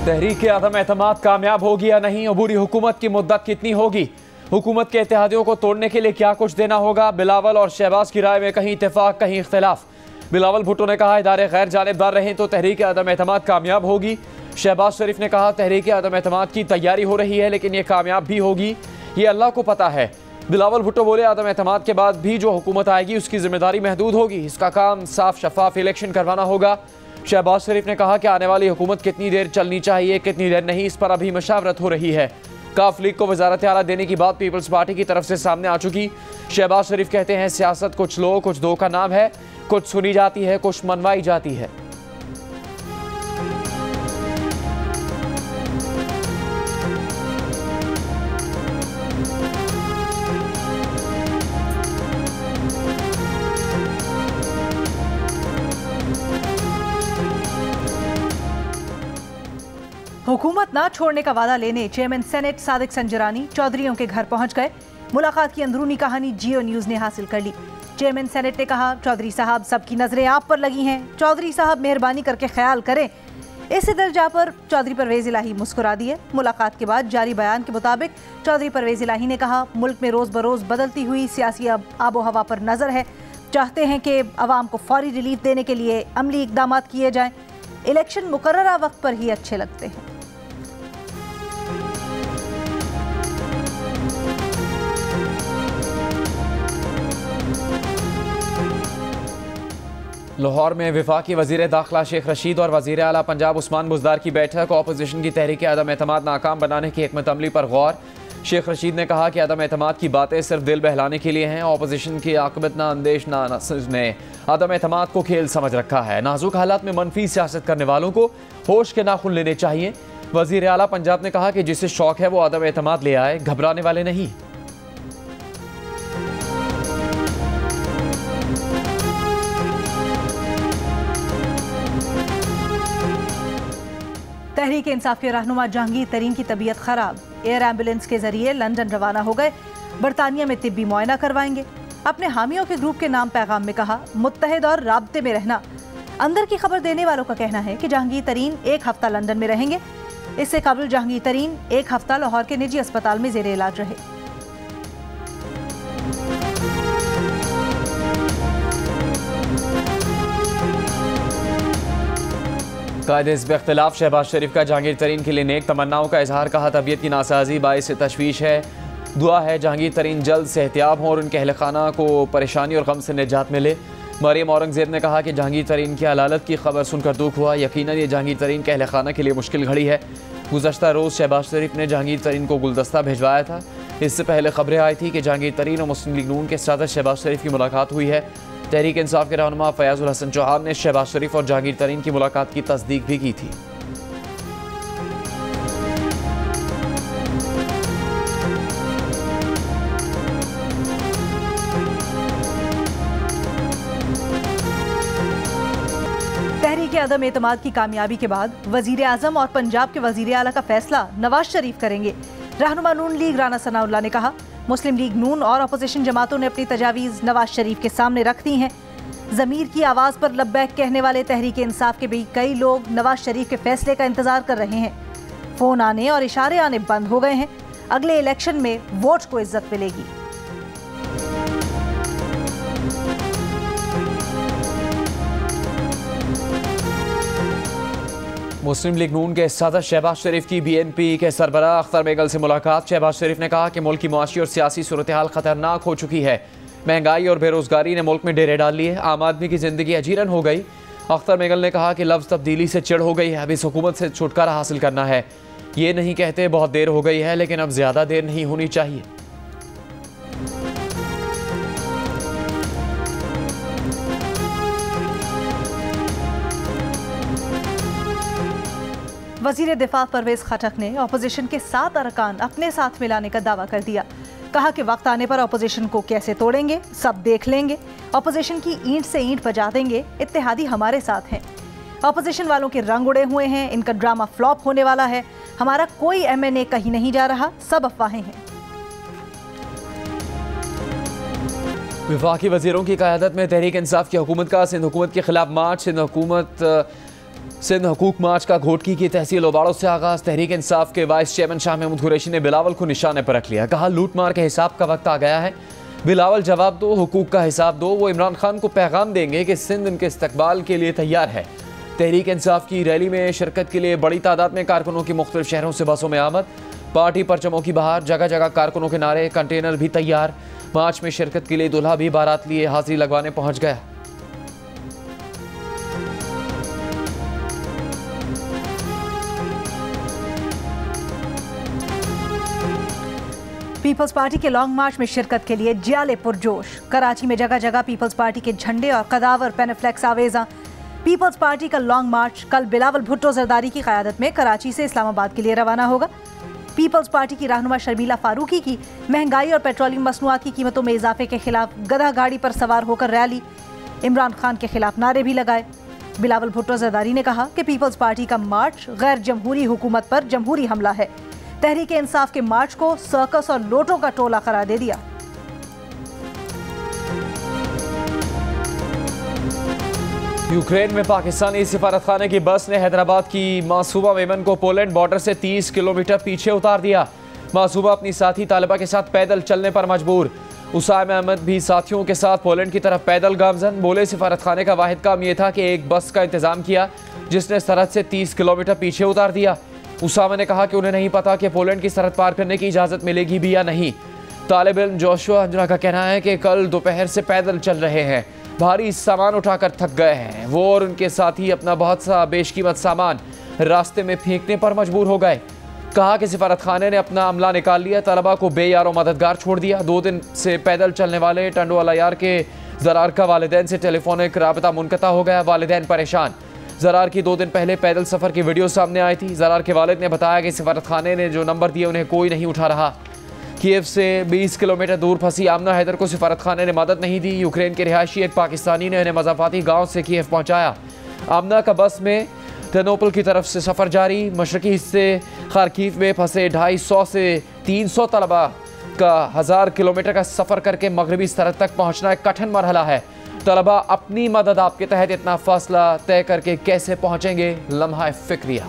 तहरीक अदम एतमाद कामयाब होगी या नहीं? अबूरी हुकूमत की मुद्दत कितनी होगी? हुकूमत के इत्तेहादियों को तोड़ने के लिए क्या कुछ देना होगा? बिलावल और शहबाज की राय में कहीं इत्तेफाक कहीं इख्तिलाफ। बिलावल भुट्टो ने कहा इदारे गैर जानिबदार रहें तो तहरीक अदम एतमाद कामयाब होगी। शहबाज शरीफ ने कहा तहरीक अदम एतमाद की तैयारी हो रही है लेकिन ये कामयाब भी होगी, ये अल्लाह को पता है। बिलावल भुट्टो बोले अदम एतमाद के बाद भी जो हुकूमत आएगी उसकी जिम्मेदारी महदूद होगी, इसका काम साफ शफाफ इलेक्शन करवाना होगा। शहबाज शरीफ ने कहा कि आने वाली हुकूमत कितनी देर चलनी चाहिए कितनी देर नहीं, इस पर अभी मशावरत हो रही है। काफ लीग को वजारत आला देने की बात पीपल्स पार्टी की तरफ से सामने आ चुकी। शहबाज शरीफ कहते हैं सियासत कुछ लो कुछ दो का नाम है, कुछ सुनी जाती है कुछ मनवाई जाती है। हुकूमत ना छोड़ने का वादा लेने चेयरमैन सेनेट सादिक संजरानी चौधरियों के घर पहुंच गए। मुलाकात की अंदरूनी कहानी जियो न्यूज ने हासिल कर ली। चेयरमैन सेनेट ने कहा चौधरी साहब सबकी नजरें आप पर लगी हैं, चौधरी साहब मेहरबानी करके ख्याल करें। इस दर्जा पर चौधरी परवेज इलाही मुस्कुरा दिए। मुलाकात के बाद जारी बयान के मुताबिक चौधरी परवेज इलाही ने कहा मुल्क में रोज बरोज बदलती हुई सियासी आबो हवा पर नजर है, चाहते हैं कि अवाम को फौरी रिलीफ देने के लिए अमली इकदाम किए जाएं। इलेक्शन मुकर्ररा वक्त पर ही अच्छे लगते हैं। लाहौर में वफाकी वजीर दाखिला शेख रशीद और वजीर आला पंजाब उस्मान बुज़दार की बैठक। अपोजिशन की तहरीक अदम एतमाद नाकाम बनाने की हिकमत अमली पर गौर। शेख रशीद ने कहा कि अदम एतमाद की बातें सिर्फ दिल बहलाने के लिए हैं। अपोजिशन की आकबत ना अंदेश ना ने अदम एतमाद को खेल समझ रखा है। नाजुक हालात में मनफी सियासत करने वालों को होश के नाखुन लेने चाहिए। वजीर आला पंजाब ने कहा कि जिसे शौक है वो अदम एतमाद ले आए, घबराने वाले नहीं। तहरीक इंसाफ के रहनुमा जहांगीर तरीन की तबीयत खराब, एयर एम्बुलेंस के जरिए लंदन रवाना हो गए। बरतानिया में तिब्बी मुआयना करवाएंगे। अपने हामियों के ग्रुप के नाम पैगाम में कहा मुत्तहिद और राब्ते में रहना। अंदर की खबर देने वालों का कहना है कि जहांगीर तरीन एक हफ्ता लंदन में रहेंगे। इससे कबल जहांगीर तरीन एक हफ्ता लाहौर के निजी अस्पताल में जेरे इलाज रहे। कायदे हिज़्ब इख्तिलाफ शहबाज शरीफ का जहांगीर तरीन के लिए नेक तमन्नाओं का इजहार। कहा तबीयत की नासाजी बाइस तशवीश है, दुआ है जहांगीर तरीन जल्द सेहतियाब हों और उनके अहल खाना को परेशानी और गम से निजात मिले। मरियम औरंगजेब ने कहा कि जहांगीर तरीन की हलालत की खबर सुनकर दुख हुआ, यकीनन ये जहांगीर तरीन के अहल खाना के लिए मुश्किल घड़ी है। गुज़श्ता रोज़ शहबाज शरीफ ने जहांगीर तरीन को गुलदस्ता भिजवाया था। इससे पहले खबरें आई थी कि जहांगीर तरीन और मुस्लिम लीग नून के सदर शहबाज शरीफ की मुलाकात हुई है। तहरीक इंसाफ के रहनुमा फयाजुल हसन चौहान ने शहबाज शरीफ और जहांगीर तरीन की मुलाकात की तस्दीक भी की थी। तहरीक अदम एतमाद की कामयाबी के बाद वजीर आजम और पंजाब के वजीर आला का फैसला नवाज शरीफ करेंगे। रहनुमा नून लीग राना सनाउल्लाह ने कहा मुस्लिम लीग नून और अपोजिशन जमातों ने अपनी तजावीज़ नवाज शरीफ के सामने रख दी हैं। ज़मीर की आवाज़ पर लब्बैक कहने वाले तहरीक इंसाफ के भी कई लोग नवाज शरीफ के फैसले का इंतजार कर रहे हैं। फ़ोन आने और इशारे आने बंद हो गए हैं। अगले इलेक्शन में वोट को इज्जत मिलेगी। मुस्लिम लीग नून के सदर शहबाज शरीफ की BNP के सरबराह अख्तर बेगल से मुलाकात। शहबाज शरीफ ने कहा कि मुल्क की मुआशी और सियासी सूरत हाल खतरनाक हो चुकी है। महंगाई और बेरोजगारी ने मुल्क में डेरे डाल लिए, आम आदमी की जिंदगी अजीरन हो गई। अख्तर बेगल ने कहा कि लफ्ज़ तब्दीली से चिढ़ हो गई है, अब इस हुकूमत से छुटकारा हासिल करना है। ये नहीं कहते बहुत देर हो गई है, लेकिन अब ज़्यादा देर नहीं होनी चाहिए। वजीर दिफा परवेज खटक ने अपोजिशन के 7 अरकान अपने साथ मिलाने का दावा कर दिया। कहा कि वक्त आने पर अपोजिशन को कैसे तोड़ेंगे सब देख लेंगे, अपोजिशन की ईंट से ईंट बजा देंगे, इत्तेहादी हमारे साथ हैं। अपोजिशन वालों के रंग उड़े हुए हैं, इनका ड्रामा फ्लॉप होने वाला है। हमारा कोई MNA कहीं नहीं जा रहा, सब अफवाहें हैं। वफाकी वजीरों की क़यादत में तहरीक इंसाफ की हुकूमत का सिंध हुकूमत के खिलाफ मार्च। सिंध हुकूमत सिंध हुकूक मार्च का घोटकी की तहसील ओबाड़ो से आगाज। तहरीक इंसाफ के वाइस चेयरमैन शाह महमूद कुरैशी ने बिलावल को निशाने पर रख लिया। कहा लूट मार के हिसाब का वक्त आ गया है। बिलावल जवाब दो, हुकूक का हिसाब दो। वो इमरान खान को पैगाम देंगे कि सिंध इनके इस्तकबाल के लिए तैयार है। तहरीक इंसाफ की रैली में शिरकत के लिए बड़ी तादाद में कारकुनों की मुख्तलिफ शहरों से बसों में आमद। पार्टी परचमों की बहार, जगह जगह कारकुनों के नारे, कंटेनर भी तैयार। मार्च में शिरकत के लिए दूल्हा भी बारात लिए हाजिरी लगवाने पहुंच गया। पीपल्स पार्टी के लॉन्ग मार्च में शिरकत के लिए जियाले पुरजोश। कराची में जगह जगह पीपल्स पार्टी के झंडे और कदावर पेनफ्लेक्स आवेजा। पीपल्स पार्टी का लॉन्ग मार्च कल बिलावल भुट्टो जरदारी की क़यादत में कराची से इस्लामाबाद के लिए रवाना होगा। पीपल्स पार्टी की रहनुमा शर्मिला फारूकी की महंगाई और पेट्रोलियम मसनूआत की कीमतों में इजाफे के खिलाफ गधा गाड़ी पर सवार होकर रैली। इमरान खान के खिलाफ नारे भी लगाए। बिलावल भुट्टो जरदारी ने कहा कि पीपल्स पार्टी का मार्च गैर जमहूरी हुकूमत पर जमहूरी हमला है। तहरीक इंसाफ के मार्च को सर्कस और लोटों का टोला करार दे दिया। यूक्रेन में पाकिस्तानी सिफारतखाने की बस ने हैदराबाद की मासूमा मेमन को पोलैंड बॉर्डर से 30 किलोमीटर पीछे उतार दिया। मासूमा अपनी साथी तालिबा के साथ पैदल चलने पर मजबूर। उसाम अहमद भी साथियों के साथ पोलैंड की तरफ पैदल गामजन। बोले सिफारतखाने का वाहिद काम यह था कि एक बस का इंतजाम किया जिसने सरहद से 30 किलोमीटर पीछे उतार दिया। उसामा ने कहा कि उन्हें नहीं पता कि पोलैंड की सरहद पार करने की इजाज़त मिलेगी भी या नहीं। तालिब इल्म जोशुआ अंजुना का कहना है कि कल दोपहर से पैदल चल रहे हैं, भारी सामान उठाकर थक गए हैं। वो और उनके साथी अपना बहुत सा बेशकीमत सामान रास्ते में फेंकने पर मजबूर हो गए। कहा कि सिफारत खाने ने अपना अमला निकाल लिया, तलबा को बेयारो मददगार छोड़ दिया। 2 दिन से पैदल चलने वाले टंडोवाला यार के ज़रार का वालिदैन से टेलीफोनिक राबता मुनक़ता हो गया। वालिदैन परेशान। ज़रार की 2 दिन पहले पैदल सफ़र की वीडियो सामने आई थी। ज़रार के वालिद ने बताया कि सिफारत खाने ने जो नंबर दिए उन्हें कोई नहीं उठा रहा। कीव से 20 किलोमीटर दूर फंसी आमना हैदर को सिफारत खाने ने मदद नहीं दी। यूक्रेन के रिहायशी एक पाकिस्तानी ने उन्हें मज़ाफ़ाती गाँव से कीव पहुँचाया। आमना का बस में टेर्नोपिल की तरफ से सफ़र जारी। मशरकी हिस्से खार्किव में फंसे 250 से 300 तलबा का 1000 किलोमीटर का सफ़र करके मगरबी सरहद तक पहुँचना एक कठिन मरहला है। तलबा अपनी मदद आपके तहत इतना फासला तय करके कैसे पहुँचेंगे, लम्हा फिक्रिया।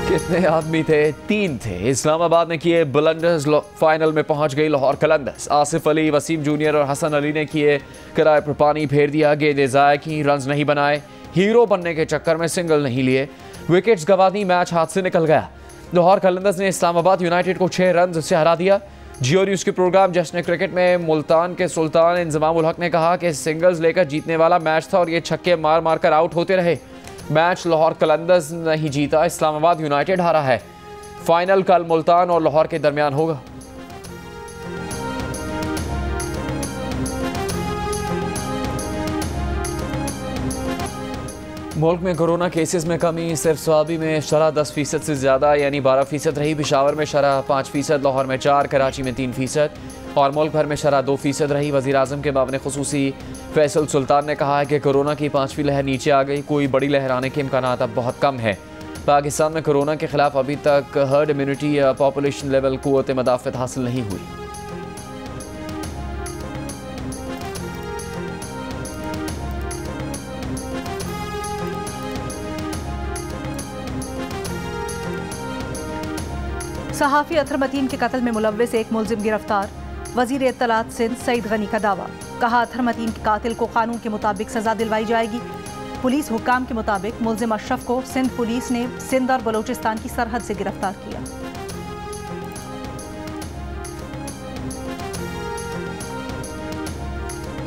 कितने आदमी थे? 3 थे। इस्लामाबाद ने किए बुलंडर्स, फाइनल में पहुंच गई लाहौर कलंदर्स। आसिफ अली, वसीम जूनियर और हसन अली ने किए किराए पर पानी फेर दिया। गेंदें ज़ाया की, रन्स नहीं बनाए। हीरो बनने के चक्कर में सिंगल नहीं लिए, विकेट्स गंवा दी, मैच हाथ से निकल गया। लाहौर कलंदर्स ने इस्लामाबाद यूनाइटेड को 6 रन से हरा दिया। जियो न्यूज़ के प्रोग्राम जश्न क्रिकेट में मुल्तान के सुल्तान इंजमाम उल हक ने कहा कि सिंगल्स लेकर जीतने वाला मैच था और ये छक्के मार मार कर आउट होते रहे। मैच लाहौर कलंदर्स नहीं जीता, इस्लामाबाद यूनाइटेड हारा है। फाइनल कल मुल्तान और लाहौर के दरमियान होगा। मुल्क में कोरोना केसेस में कमी। सिर्फ स्वाबी में शरह 10% से ज़्यादा यानी 12% रही। पेशावर में शरह 5%, लाहौर में 4%, कराची में 3% और मुल्क भर में शरह 2% रही। वज़ीर आज़म के बावने खुसूसी फैसल सुल्तान ने कहा है कि कोरोना की 5वीं लहर नीचे आ गई, कोई बड़ी लहर आने के इम्कानात अब बहुत कम है। पाकिस्तान में कोरोना के खिलाफ अभी तक हर्ड इम्यूनिटी या पॉपुलेशन लेवल क़ुव्वत मदाफ़त हासिल नहीं हुई। सहाफ़ी अतहर मतीन के कत्ल में मुलव्विस एक मुलजिम गिरफ्तार। वज़ीर इत्तलात सिंध सईद गनी का दावा। कहा अतहर मतीन के कातिल को कानून के मुताबिक सज़ा दिलवाई जाएगी। पुलिस हुक्काम के मुताबिक मुलजिम अशरफ को सिंध पुलिस ने सिंध और बलोचिस्तान की सरहद से गिरफ्तार किया।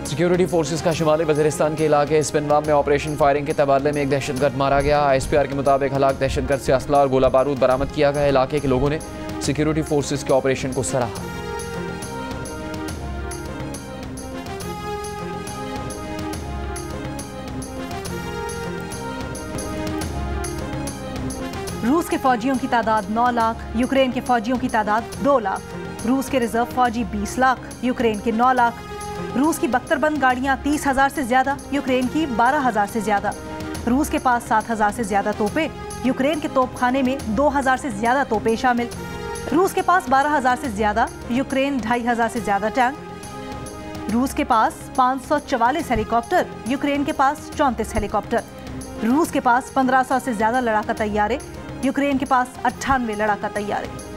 सिक्योरिटी फोर्सेस का शुमाली वज़ीरिस्तान के इलाके स्पिनवाम में ऑपरेशन फायरिंग के तबादले में एक दहशतगर्द मारा गया। ISPR के मुताबिक हलाक दहशतगर्द से असला और गोला बारूद बरामद किया गया। इलाके के लोगों ने सिक्योरिटी फोर्सेस के ऑपरेशन को सराहा। रूस के फौजियों की तादाद 9 लाख, यूक्रेन के फौजियों की तादाद 2 लाख। रूस के रिजर्व फौजी 20 लाख, यूक्रेन के 9 लाख। रूस की बख्तरबंद गाड़ियां 30,000 से ज्यादा, यूक्रेन की 12,000 से ज्यादा। रूस के पास 7,000 से ज्यादा तोपें, यूक्रेन के तोपखाने में 2,000 से ज्यादा तोपें शामिल। रूस के पास 12,000 से ज्यादा, यूक्रेन 2,500 से ज्यादा टैंक। रूस के पास 544 हेलीकॉप्टर, यूक्रेन के पास 34 हेलीकॉप्टर। रूस के पास 1500 से ज्यादा लड़ाका तैयारे, यूक्रेन के पास 98 लड़ाका तैयारे।